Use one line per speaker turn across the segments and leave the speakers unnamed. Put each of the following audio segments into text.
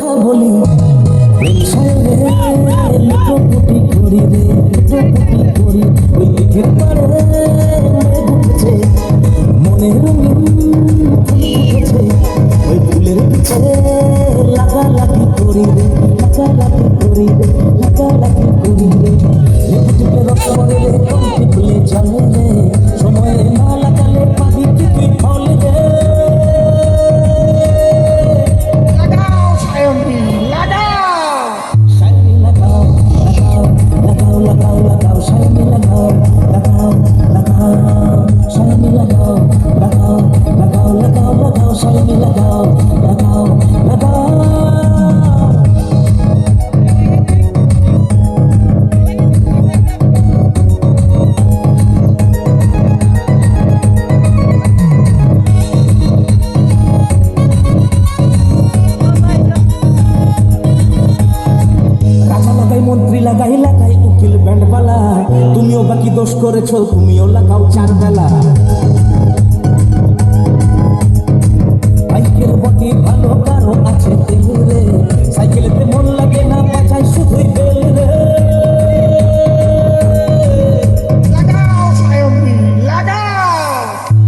কথা বলি প্রেম সায়রে লুটোপুটি করি রে লুটোপুটি করি ওই দিকের পারে মেঘ উঠেছে মনে রঙিন ফুল ফুটেছে ওই ফুলের পিছে লাগালাগি করি রে লাগালাগি করি রে লাগালাগি করি রে লেবু টিপে রক্ত করে রে কমটি ফুলে জলে রে সময়ে না লাগালে পাবি কি তুই ফল রে মন্ত্রী লাগাই লাগাই উকিল ব্যান্ডওয়ালা তুমিও বাকি দোষ করেছো তুমিও লাগাও চার বেলা বাইকের বটি ভালো কারো আছে তেল রে সাইকেলেতে মন লাগে না বাজায় শুধুই বেল রে লাগাও সায়নি লাগাও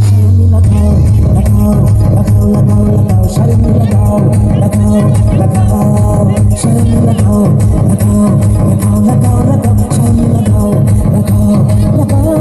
সায়নি লাগাও লাগাও লাগাও লাগাও লাগাও সায়নি লাগাও লাগাও লাগাও সায়নি লাগাও লাগাও লাগাও লাগাও লাগাও সায়নি লাগাও লাগাও লাগাও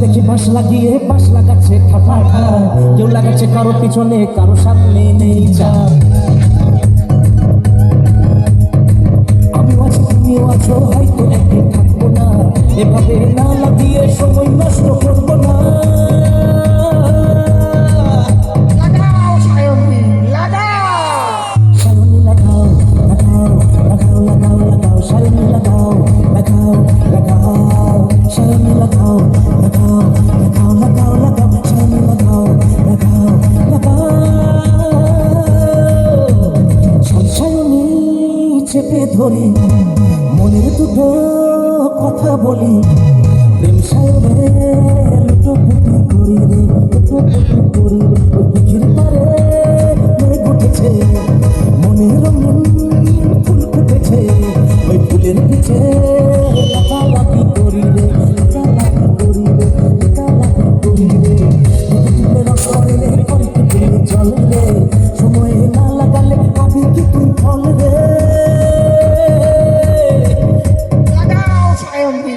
দেখি বাঁশ লাগিয়ে বাঁশ লাগাচ্ছে ঠাঠা ঠা কেউ লাগাচ্ছে কারো পিছনে কারো সামনে নেই যা আমিও আছি তুমিও আছো হয়তো একদিন থাকবো না এভাবে না লাগিয়ে সময় নষ্ট করবো না লাগাও সায়নি লাগাও সায়নি লাগাও লাগাও লাগাও লাগাও লাগাও সায়নি লাগাও লাগাও লাগাও সায়নি লাগাও লাগাও লাগাও লাগাও লাগাও সায়নি লাগাও লাগাও লাগাও সায়নি চেপে ধরি মনের দুটো কথা বলি প্রেম সায়রে লুটোপুটি করি রে লুটোপুটি করি রে ওই দিঘির পারে মেঘ উঠেছে মনে রঙিন ফুল ফুটেছে ওই ফুলের পিছে লাগালাগি করি রে লাগালাগি করি রে লাগালাগি করি রে ফুলে রস করে রে কমটি ফুলে জল রে সময়ে না লাগালে পাবি কি তুই ফল রে লাগাও সায়নি